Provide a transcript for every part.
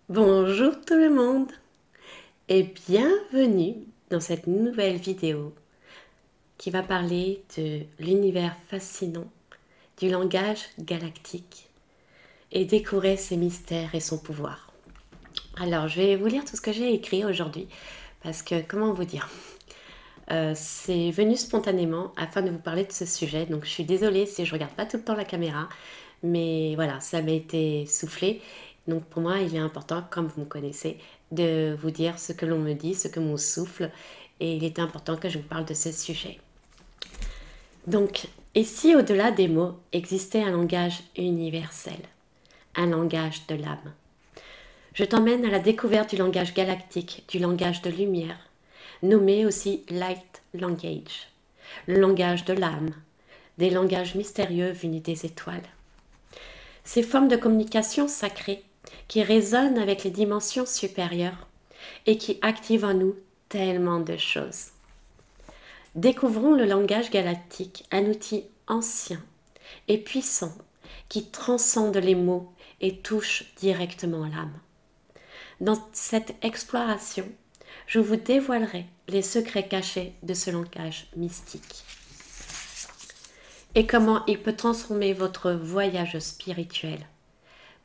Bonjour tout le monde et bienvenue dans cette nouvelle vidéo qui va parler de l'univers fascinant du langage galactique et découvrir ses mystères et son pouvoir. Alors je vais vous lire tout ce que j'ai écrit aujourd'hui parce que comment vous dire, c'est venu spontanément afin de vous parler de ce sujet, donc je suis désolée si je regarde pas tout le temps la caméra, mais voilà, ça m'a été soufflé. Donc pour moi, il est important, comme vous me connaissez, de vous dire ce que l'on me dit, ce que m'on souffle, et il est important que je vous parle de ce sujet. Donc, et si au-delà des mots existait un langage universel, un langage de l'âme? Je t'emmène à la découverte du langage galactique, du langage de lumière, nommé aussi Light Language, le langage de l'âme, des langages mystérieux venus des étoiles. Ces formes de communication sacrée qui résonnent avec les dimensions supérieures et qui activent en nous tellement de choses. Découvrons le langage galactique, un outil ancien et puissant qui transcende les mots et touche directement l'âme. Dans cette exploration, je vous dévoilerai les secrets cachés de ce langage mystique et comment il peut transformer votre voyage spirituel.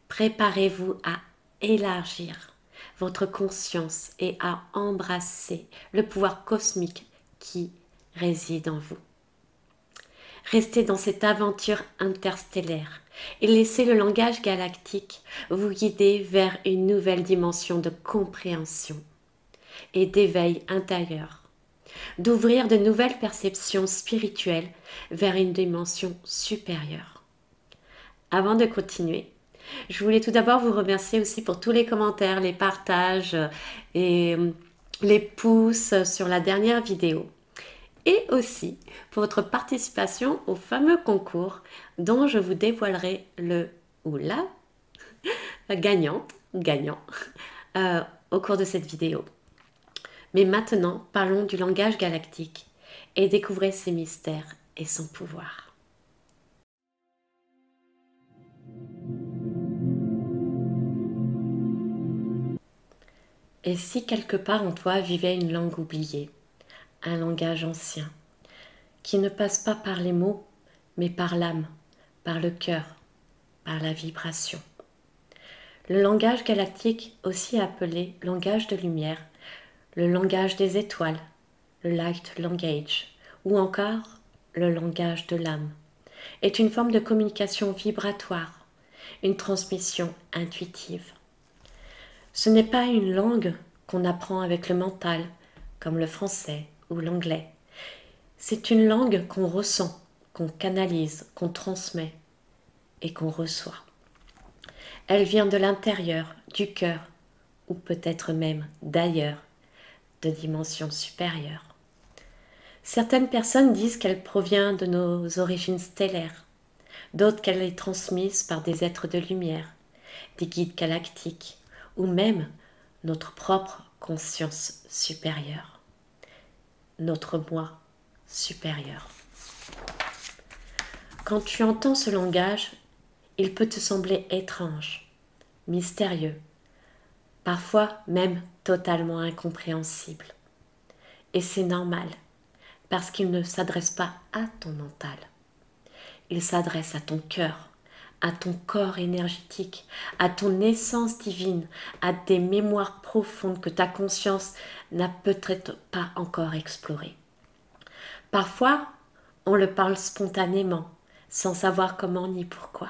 Préparez-vous à élargir votre conscience et à embrasser le pouvoir cosmique qui réside en vous. Restez dans cette aventure interstellaire et laissez le langage galactique vous guider vers une nouvelle dimension de compréhension et d'éveil intérieur, d'ouvrir de nouvelles perceptions spirituelles vers une dimension supérieure. Avant de continuer, je voulais tout d'abord vous remercier aussi pour tous les commentaires, les partages et les pouces sur la dernière vidéo. Et aussi pour votre participation au fameux concours dont je vous dévoilerai le ou la gagnante ou gagnant au cours de cette vidéo. Mais maintenant, parlons du langage galactique et découvrez ses mystères et son pouvoir. Et si quelque part en toi vivait une langue oubliée, un langage ancien, qui ne passe pas par les mots, mais par l'âme, par le cœur, par la vibration. Le langage galactique, aussi appelé langage de lumière, le langage des étoiles, le light language, ou encore le langage de l'âme, est une forme de communication vibratoire, une transmission intuitive. Ce n'est pas une langue qu'on apprend avec le mental, comme le français ou l'anglais. C'est une langue qu'on ressent, qu'on canalise, qu'on transmet et qu'on reçoit. Elle vient de l'intérieur, du cœur, ou peut-être même d'ailleurs, de dimensions supérieures. Certaines personnes disent qu'elle provient de nos origines stellaires, d'autres qu'elle est transmise par des êtres de lumière, des guides galactiques, ou même notre propre conscience supérieure, notre moi supérieur. Quand tu entends ce langage, il peut te sembler étrange, mystérieux, parfois même totalement incompréhensible. Et c'est normal, parce qu'il ne s'adresse pas à ton mental. Il s'adresse à ton cœur, à ton corps énergétique, à ton essence divine, à des mémoires profondes que ta conscience n'a peut-être pas encore explorées. Parfois, on le parle spontanément, sans savoir comment ni pourquoi.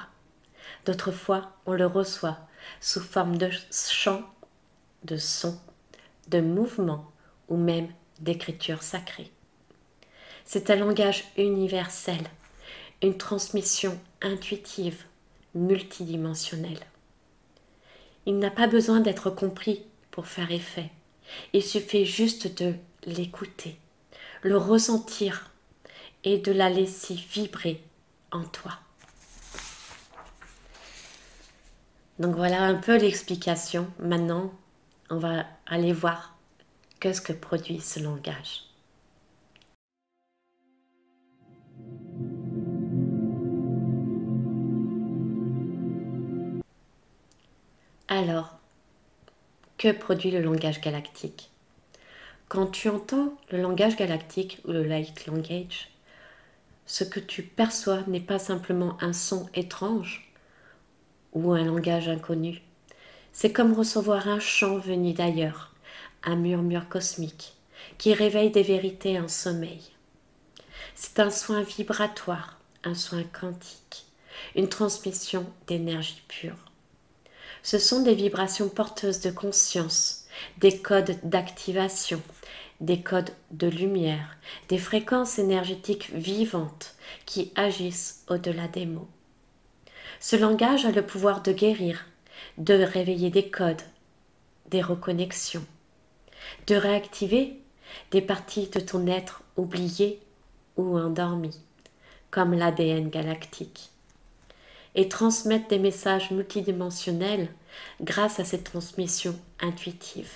D'autres fois, on le reçoit sous forme de chant, de son, de mouvement ou même d'écriture sacrée. C'est un langage universel, une transmission intuitive, multidimensionnelle. Il n'a pas besoin d'être compris pour faire effet. Il suffit juste de l'écouter, le ressentir et de la laisser vibrer en toi. Donc voilà un peu l'explication. Maintenant, on va aller voir qu'est-ce que produit ce langage. Alors, que produit le langage galactique? Quand tu entends le langage galactique ou le light language, ce que tu perçois n'est pas simplement un son étrange ou un langage inconnu. C'est comme recevoir un chant venu d'ailleurs, un murmure cosmique qui réveille des vérités en sommeil. C'est un soin vibratoire, un soin quantique, une transmission d'énergie pure. Ce sont des vibrations porteuses de conscience, des codes d'activation, des codes de lumière, des fréquences énergétiques vivantes qui agissent au-delà des mots. Ce langage a le pouvoir de guérir, de réveiller des codes, des reconnexions, de réactiver des parties de ton être oubliées ou endormies, comme l'ADN galactique, et transmettre des messages multidimensionnels grâce à cette transmission intuitive.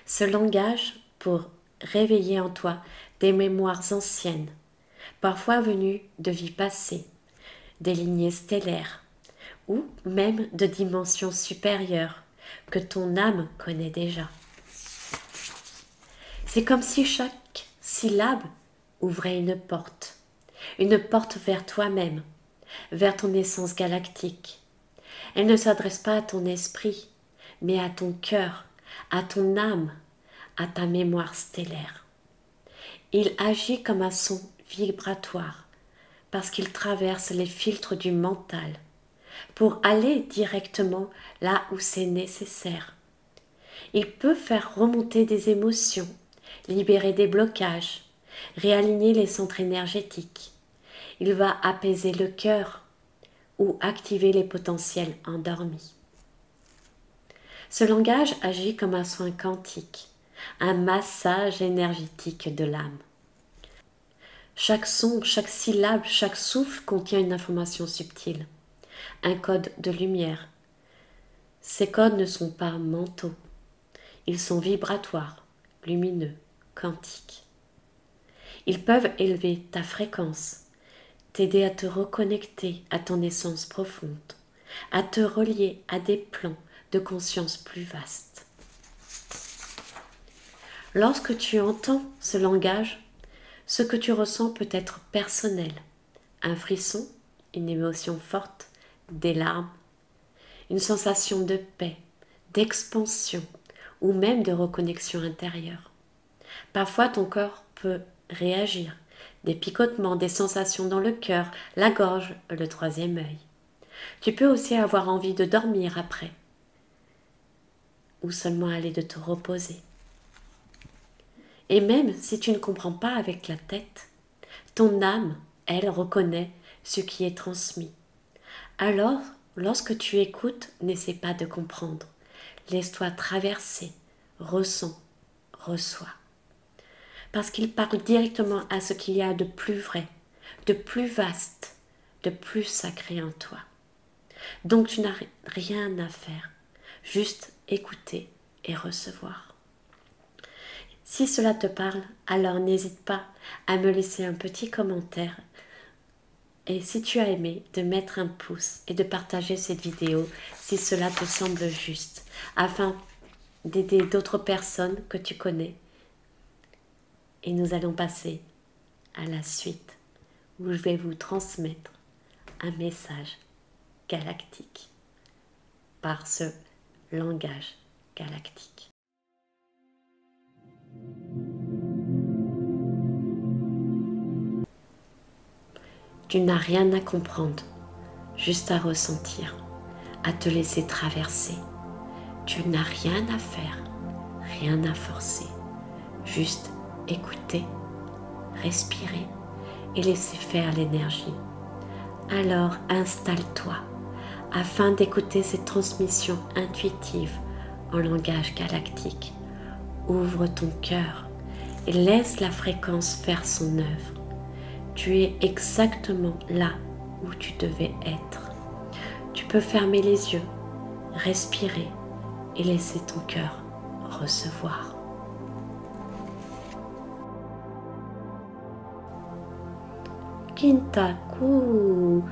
Ce langage pour réveiller en toi des mémoires anciennes, parfois venues de vies passées, des lignées stellaires, ou même de dimensions supérieures que ton âme connaît déjà. C'est comme si chaque syllabe ouvrait une porte vers toi-même, vers ton essence galactique. Elle ne s'adresse pas à ton esprit, mais à ton cœur, à ton âme, à ta mémoire stellaire. Il agit comme un son vibratoire, parce qu'il traverse les filtres du mental, pour aller directement là où c'est nécessaire. Il peut faire remonter des émotions, libérer des blocages, réaligner les centres énergétiques. Il va apaiser le cœur ou activer les potentiels endormis. Ce langage agit comme un soin quantique, un massage énergétique de l'âme. Chaque son, chaque syllabe, chaque souffle contient une information subtile, un code de lumière. Ces codes ne sont pas mentaux, ils sont vibratoires, lumineux, quantiques. Ils peuvent élever ta fréquence, t'aider à te reconnecter à ton essence profonde, à te relier à des plans de conscience plus vastes. Lorsque tu entends ce langage, ce que tu ressens peut être personnel, un frisson, une émotion forte, des larmes, une sensation de paix, d'expansion ou même de reconnexion intérieure. Parfois ton corps peut réagir, des picotements, des sensations dans le cœur, la gorge, le troisième œil. Tu peux aussi avoir envie de dormir après, ou seulement aller de te reposer. Et même si tu ne comprends pas avec la tête, ton âme, elle, reconnaît ce qui est transmis. Alors, lorsque tu écoutes, n'essaie pas de comprendre. Laisse-toi traverser, ressens, reçois. Parce qu'il parle directement à ce qu'il y a de plus vrai, de plus vaste, de plus sacré en toi. Donc tu n'as rien à faire, juste écouter et recevoir. Si cela te parle, alors n'hésite pas à me laisser un petit commentaire. Et si tu as aimé, de mettre un pouce et de partager cette vidéo si cela te semble juste, afin d'aider d'autres personnes que tu connais. Et nous allons passer à la suite, où je vais vous transmettre un message galactique par ce langage galactique. Tu n'as rien à comprendre, juste à ressentir, à te laisser traverser. Tu n'as rien à faire, rien à forcer, juste écouter, respirer et laisser faire l'énergie. Alors installe-toi afin d'écouter cette transmission intuitive en langage galactique. Ouvre ton cœur et laisse la fréquence faire son œuvre. Tu es exactement là où tu devais être. Tu peux fermer les yeux respirer et laisser ton cœur recevoir. Kintaku.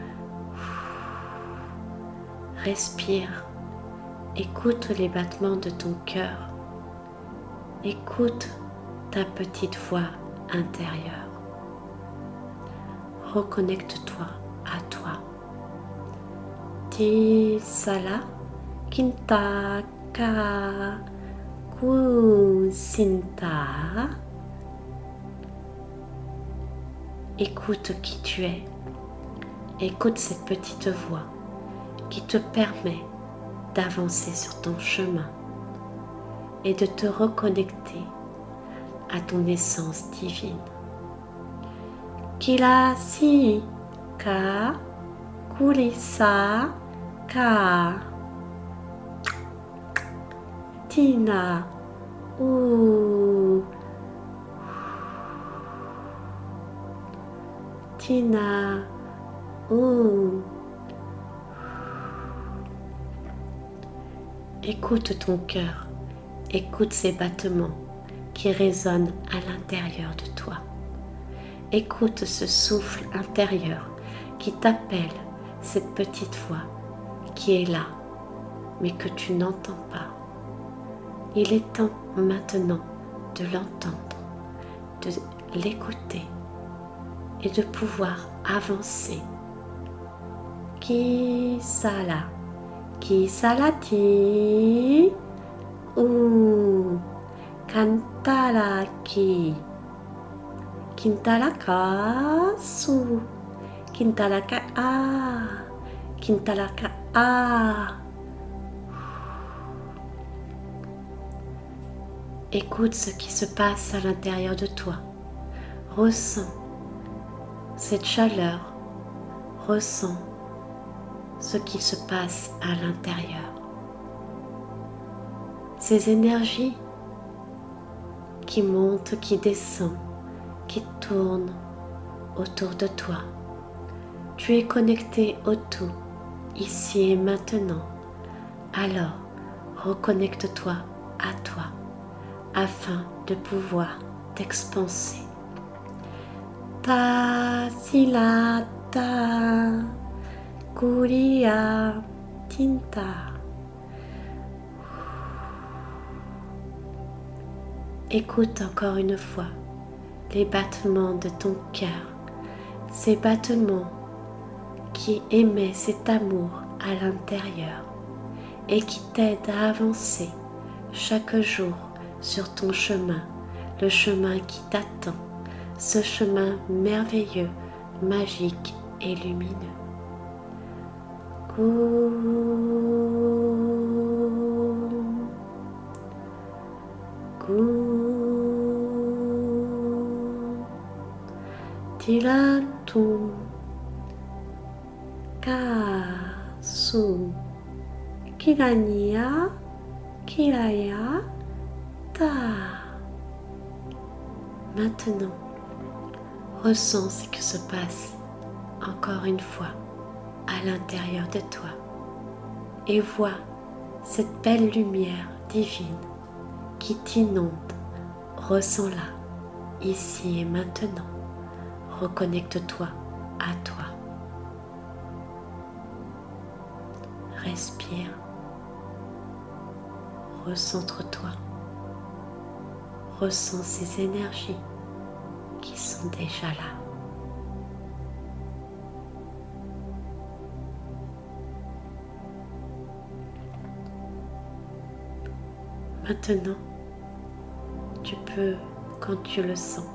Respire. Écoute les battements de ton cœur. Écoute ta petite voix intérieure. Reconnecte-toi à toi. Tisala kintaka kusinta. Écoute qui tu es. Écoute cette petite voix qui te permet d'avancer sur ton chemin et de te reconnecter à ton essence divine. Kila si ka kulisa ka tina u tina u. Écoute ton cœur, écoute ces battements qui résonnent à l'intérieur de toi. Écoute ce souffle intérieur qui t'appelle, cette petite voix qui est là, mais que tu n'entends pas. Il est temps maintenant de l'entendre, de l'écouter et de pouvoir avancer. Ki salati u kantalaki kintalaka su kintalaka a. Écoute ce qui se passe à l'intérieur de toi. Ressens cette chaleur. Ressens ce qui se passe à l'intérieur. Ces énergies qui montent, qui descendent, qui tournent autour de toi. Tu es connecté au tout, ici et maintenant. Alors, reconnecte-toi à toi, afin de pouvoir t'expanser. Ta silata kuria tinta. Écoute encore une fois les battements de ton cœur, ces battements qui émettent cet amour à l'intérieur et qui t'aident à avancer chaque jour sur ton chemin, le chemin qui t'attend, ce chemin merveilleux, magique et lumineux. Tilatum kasu kirania kiraya ta. Maintenant, ressens ce qui se passe encore une fois à l'intérieur de toi et vois cette belle lumière divine qui t'inonde. Ressens-la ici et maintenant. Reconnecte-toi à toi. Respire. Recentre-toi. Ressens ces énergies qui sont déjà là. Maintenant, tu peux, quand tu le sens,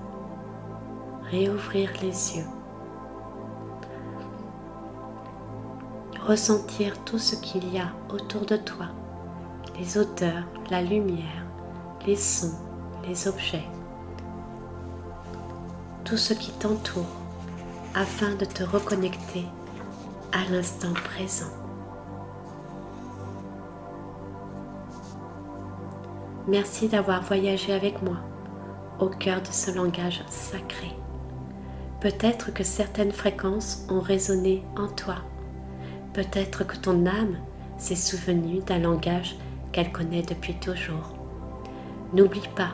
réouvrir les yeux. Ressentir tout ce qu'il y a autour de toi, les odeurs, la lumière, les sons, les objets, tout ce qui t'entoure afin de te reconnecter à l'instant présent. Merci d'avoir voyagé avec moi au cœur de ce langage sacré. Peut-être que certaines fréquences ont résonné en toi. Peut-être que ton âme s'est souvenue d'un langage qu'elle connaît depuis toujours. N'oublie pas,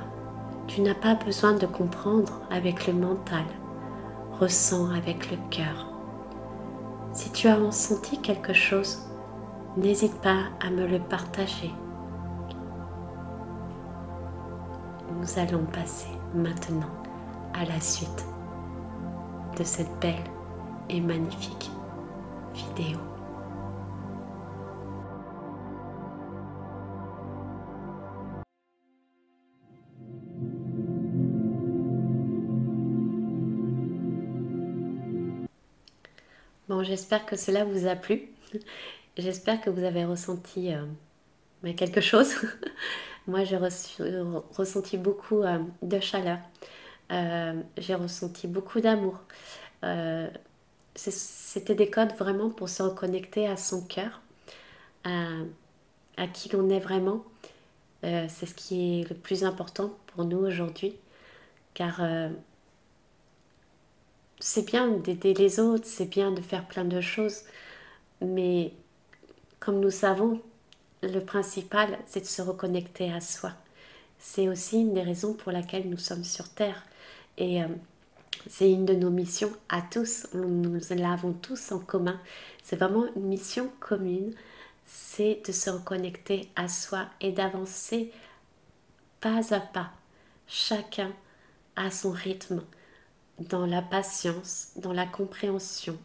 tu n'as pas besoin de comprendre avec le mental, ressens avec le cœur. Si tu as ressenti quelque chose, n'hésite pas à me le partager. Nous allons passer maintenant à la suite de cette belle et magnifique vidéo. Bon, j'espère que cela vous a plu. J'espère que vous avez ressenti quelque chose. Moi, j'ai ressenti beaucoup de chaleur. J'ai ressenti beaucoup d'amour. C'était des codes vraiment pour se reconnecter à son cœur, à qui l'on est vraiment. C'est ce qui est le plus important pour nous aujourd'hui, car c'est bien d'aider les autres, c'est bien de faire plein de choses, mais comme nous savons, le principal, c'est de se reconnecter à soi. C'est aussi une des raisons pour laquelle nous sommes sur Terre. Et c'est une de nos missions à tous. Nous l'avons tous en commun. C'est vraiment une mission commune. C'est de se reconnecter à soi et d'avancer pas à pas, chacun à son rythme, dans la patience, dans la compréhension,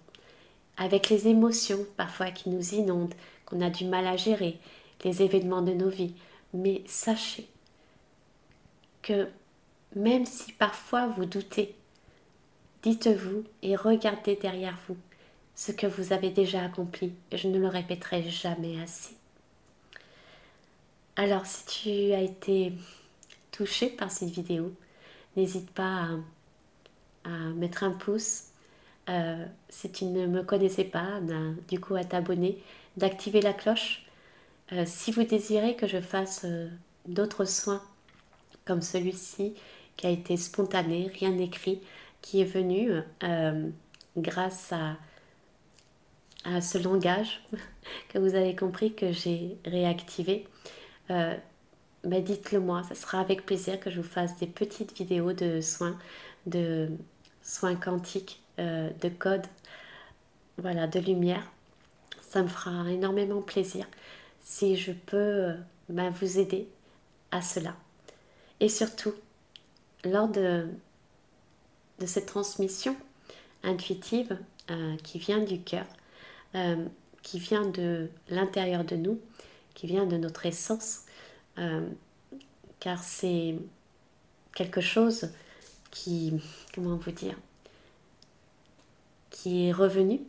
avec les émotions parfois qui nous inondent, qu'on a du mal à gérer, les événements de nos vies. Mais sachez que même si parfois vous doutez, dites-vous et regardez derrière vous ce que vous avez déjà accompli. Et je ne le répéterai jamais assez. Alors si tu as été touché par cette vidéo, n'hésite pas à mettre un pouce. Si tu ne me connaissais pas, du coup à t'abonner, d'activer la cloche. Si vous désirez que je fasse d'autres soins comme celui-ci qui a été spontané, rien écrit, qui est venu grâce à ce langage que vous avez compris que j'ai réactivé, dites-le moi, ça sera avec plaisir que je vous fasse des petites vidéos de soins quantiques, de codes, voilà, de lumière. Ça me fera énormément plaisir si je peux vous aider à cela. Et surtout, lors de cette transmission intuitive qui vient du cœur, qui vient de l'intérieur de nous, qui vient de notre essence, car c'est quelque chose qui, comment vous dire, qui est revenu,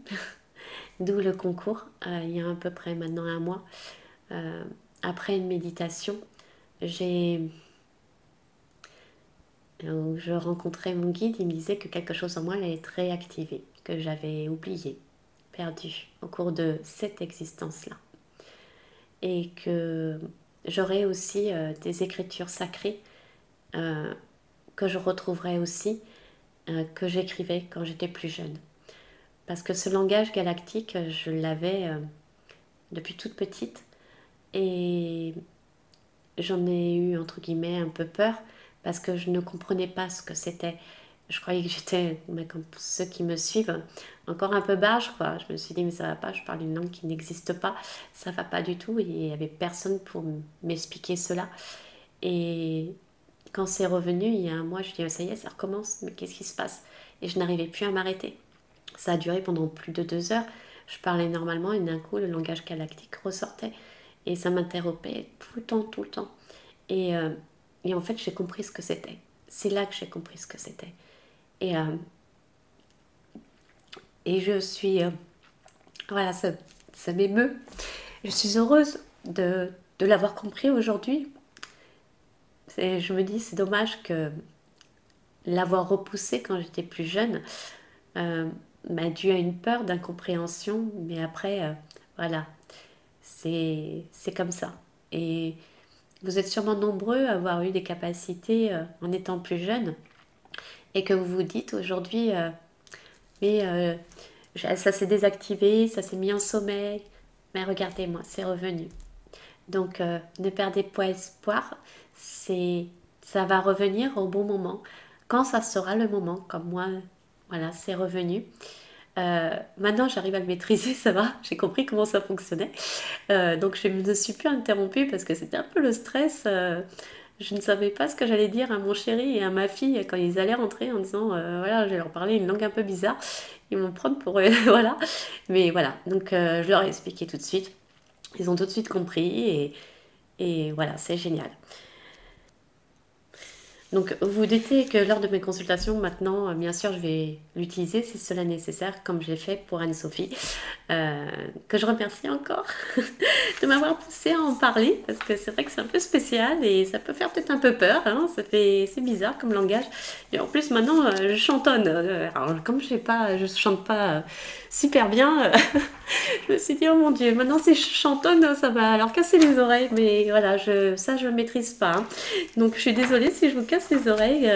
d'où le concours, il y a à peu près maintenant un mois, après une méditation, où je rencontrais mon guide, il me disait que quelque chose en moi allait être réactivé, que j'avais oublié, perdu au cours de cette existence-là. Et que j'aurais aussi des écritures sacrées que je retrouverais aussi, que j'écrivais quand j'étais plus jeune. Parce que ce langage galactique, je l'avais depuis toute petite et j'en ai eu entre guillemets un peu peur parce que je ne comprenais pas ce que c'était. Je croyais que j'étais, comme ceux qui me suivent, encore un peu barge, quoi. Je me suis dit, mais ça va pas, je parle une langue qui n'existe pas, ça va pas du tout, et il n'y avait personne pour m'expliquer cela. Et quand c'est revenu, il y a un mois, je dis, ça y est, ça recommence, mais qu'est-ce qui se passe? Et je n'arrivais plus à m'arrêter. Ça a duré pendant plus de 2 heures. Je parlais normalement et d'un coup, le langage galactique ressortait. Et ça m'interrompait tout le temps, tout le temps. Et en fait, j'ai compris ce que c'était. C'est là que j'ai compris ce que c'était. Et je suis... voilà, ça m'émeut. Je suis heureuse de l'avoir compris aujourd'hui. Je me dis, c'est dommage que l'avoir repoussé quand j'étais plus jeune, dû à une peur d'incompréhension. Mais après, voilà, c'est comme ça. Et vous êtes sûrement nombreux à avoir eu des capacités en étant plus jeune et que vous vous dites aujourd'hui, mais ça s'est désactivé, ça s'est mis en sommeil, Mais regardez-moi, c'est revenu. Donc, ne perdez pas espoir, ça va revenir au bon moment. Quand ça sera le moment, comme moi, voilà, c'est revenu. Maintenant, j'arrive à le maîtriser, ça va, j'ai compris comment ça fonctionnait. Donc, je ne me suis plus interrompue parce que c'était un peu le stress. Je ne savais pas ce que j'allais dire à mon chéri et à ma fille quand ils allaient rentrer en disant voilà, je vais leur parler une langue un peu bizarre. Ils vont me prendre pour voilà. Mais voilà, donc je leur ai expliqué tout de suite. Ils ont tout de suite compris et voilà, c'est génial. Donc, vous doutez que lors de mes consultations, maintenant, bien sûr, je vais l'utiliser si cela est nécessaire, comme je l'ai fait pour Anne-Sophie, que je remercie encore de m'avoir poussé à en parler, parce que c'est vrai que c'est un peu spécial et ça peut faire peut-être un peu peur, hein, c'est bizarre comme langage. Et en plus, maintenant, je chantonne. Alors, comme je chante pas super bien, je me suis dit, oh mon Dieu, maintenant si je chantonne, ça va leur casser les oreilles, mais voilà, ça, je ne maîtrise pas, hein. Donc, je suis désolée si je vous casse les oreilles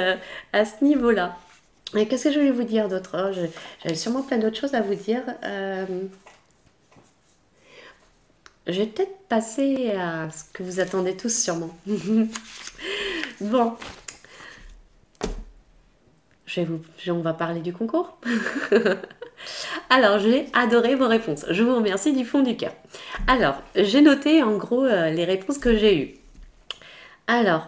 à ce niveau-là. Et qu'est-ce que je voulais vous dire d'autre? Oh, j'avais sûrement plein d'autres choses à vous dire. Je vais peut-être passer à ce que vous attendez tous sûrement. Bon, on va parler du concours. Alors, j'ai adoré vos réponses. Je vous remercie du fond du cœur. Alors, j'ai noté en gros les réponses que j'ai eues. Alors,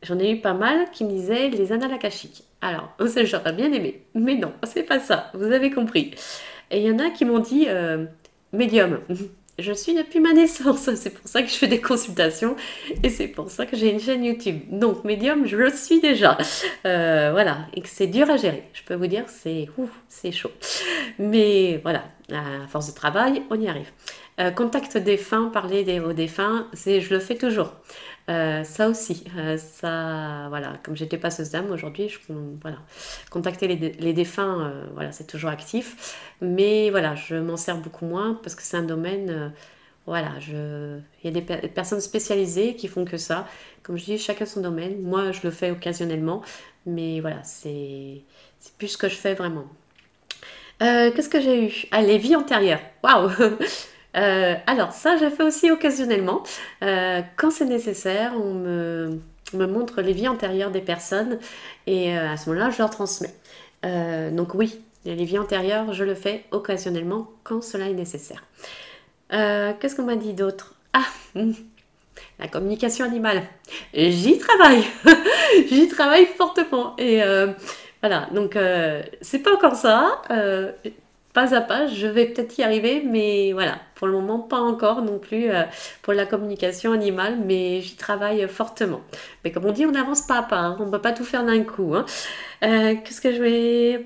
j'en ai eu pas mal qui me disaient les annales akashiques. Alors, ça j'aurais bien aimé. Mais non, c'est pas ça. Vous avez compris. Et il y en a qui m'ont dit médium. Je suis depuis ma naissance. C'est pour ça que je fais des consultations. Et c'est pour ça que j'ai une chaîne YouTube. Donc, médium, je le suis déjà. Voilà. Et que c'est dur à gérer. Je peux vous dire, c'est chaud. Mais voilà, à force de travail, on y arrive. Contact défunt, parler aux défunts, je le fais toujours. Ça aussi, ça, voilà, comme j'étais passeuse d'âme aujourd'hui, voilà, contacter les défunts, voilà, c'est toujours actif. Mais voilà, je m'en sers beaucoup moins parce que c'est un domaine, voilà, il y a des personnes spécialisées qui font que ça. Comme je dis, chacun son domaine. Moi, je le fais occasionnellement, mais voilà, c'est plus ce que je fais vraiment. Qu'est-ce que j'ai eu? Ah, les vies antérieures. Waouh! Alors, ça, je fais aussi occasionnellement. Quand c'est nécessaire, on me montre les vies antérieures des personnes et à ce moment-là, je leur transmets. Donc oui, les vies antérieures, je le fais occasionnellement quand cela est nécessaire. Qu'est-ce qu'on m'a dit d'autre? Ah, la communication animale. J'y travaille. J'y travaille fortement. Et voilà, donc c'est pas encore ça. Pas à pas, je vais peut-être y arriver, mais voilà, pour le moment, pas encore non plus pour la communication animale, mais j'y travaille fortement. Mais comme on dit, on avance pas à pas, hein, on ne peut pas tout faire d'un coup, hein. Qu'est-ce que je vais...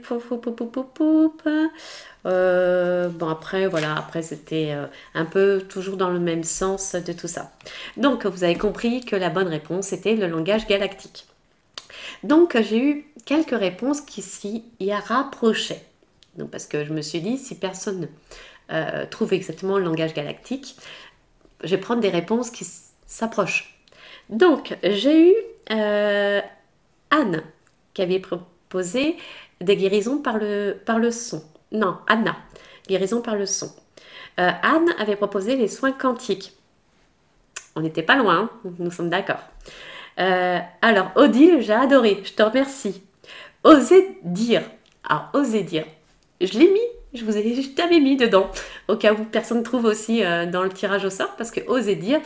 Bon, après, voilà, après c'était un peu toujours dans le même sens de tout ça. Donc, vous avez compris que la bonne réponse était le langage galactique. Donc, j'ai eu quelques réponses qui s'y rapprochaient. Donc, parce que je me suis dit, si personne trouve exactement le langage galactique, je vais prendre des réponses qui s'approchent. Donc, j'ai eu Anne qui avait proposé des guérisons par le son. Non, Anna, guérison par le son. Anne avait proposé les soins quantiques. On n'était pas loin, hein, nous sommes d'accord. Alors, Odile, j'ai adoré, je te remercie. Oser dire. Alors, oser dire. Je l'ai mis, je t'avais mis dedans, au cas où personne ne trouve aussi dans le tirage au sort, parce que oser dire,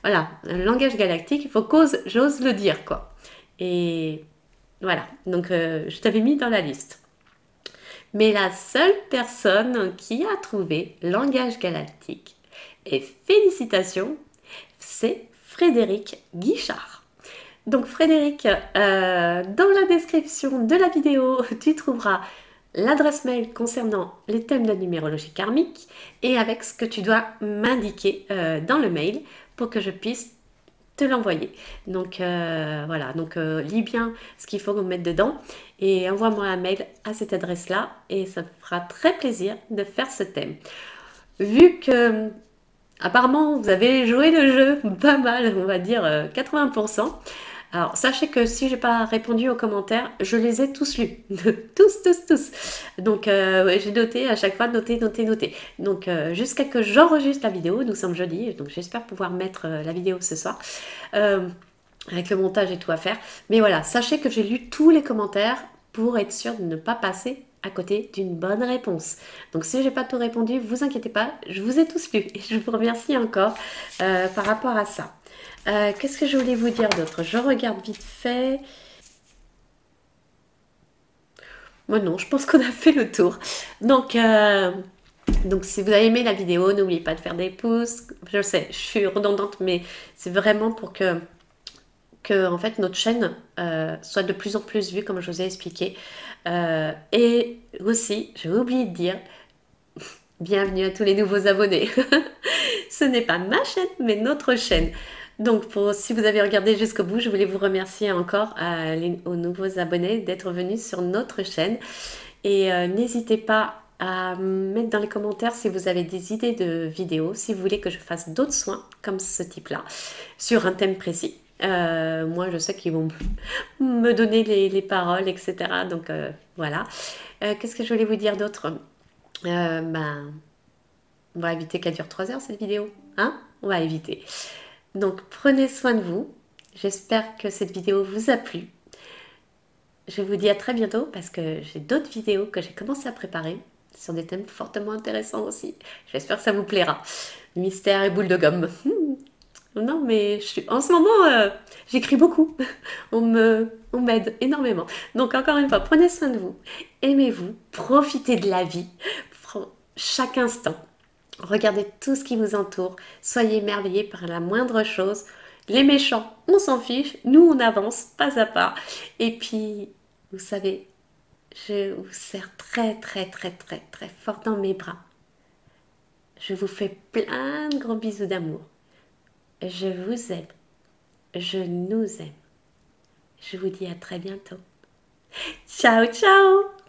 voilà, le langage galactique, il faut j'ose le dire, quoi. Et voilà, donc je t'avais mis dans la liste. Mais la seule personne qui a trouvé langage galactique, et félicitations, c'est Frédéric Guichard. Donc Frédéric, dans la description de la vidéo, tu trouveras l'adresse mail concernant les thèmes de numérologie karmique et avec ce que tu dois m'indiquer dans le mail pour que je puisse te l'envoyer. Donc voilà, donc lis bien ce qu'il faut mettre dedans et envoie-moi un mail à cette adresse-là et ça me fera très plaisir de faire ce thème. Vu que apparemment vous avez joué le jeu pas mal, on va dire 80%, Alors, sachez que si j'ai pas répondu aux commentaires, je les ai tous lus. Tous, tous, tous. Donc, ouais, j'ai noté à chaque fois, noté, noté, noté. Donc, jusqu'à que j'enregistre la vidéo, nous sommes jeudi, donc j'espère pouvoir mettre la vidéo ce soir. Avec le montage et tout à faire. Mais voilà, sachez que j'ai lu tous les commentaires pour être sûr de ne pas passer à côté d'une bonne réponse. Donc si j'ai pas tout répondu, vous inquiétez pas, je vous ai tous lus et je vous remercie encore par rapport à ça. Qu'est-ce que je voulais vous dire d'autre? Je regarde vite fait. Moi non, je pense qu'on a fait le tour. Donc si vous avez aimé la vidéo, n'oubliez pas de faire des pouces. Je sais, je suis redondante, mais c'est vraiment pour que en fait notre chaîne soit de plus en plus vue, comme je vous ai expliqué. Et aussi, j'ai oublié de dire, bienvenue à tous les nouveaux abonnés. Ce n'est pas ma chaîne, mais notre chaîne. Donc, si vous avez regardé jusqu'au bout, je voulais vous remercier encore aux nouveaux abonnés d'être venus sur notre chaîne. Et n'hésitez pas à mettre dans les commentaires si vous avez des idées de vidéos, si vous voulez que je fasse d'autres soins comme ce type-là, sur un thème précis. Moi, je sais qu'ils vont me donner les paroles, etc. Donc, voilà. Qu'est-ce que je voulais vous dire d'autre? Ben, on va éviter qu'elle dure 3 heures, cette vidéo. Hein? On va éviter. Donc, prenez soin de vous. J'espère que cette vidéo vous a plu. Je vous dis à très bientôt parce que j'ai d'autres vidéos que j'ai commencé à préparer sur des thèmes fortement intéressants aussi. J'espère que ça vous plaira. Mystère et boule de gomme. Non, mais en ce moment, j'écris beaucoup. On m'aide énormément. Donc, encore une fois, prenez soin de vous. Aimez-vous. Profitez de la vie. Chaque instant. Regardez tout ce qui vous entoure. Soyez émerveillés par la moindre chose. Les méchants, on s'en fiche. Nous, on avance pas à pas. Et puis, vous savez, je vous serre très, très, très, très, très fort dans mes bras. Je vous fais plein de gros bisous d'amour. Je vous aime. Je nous aime. Je vous dis à très bientôt. Ciao, ciao!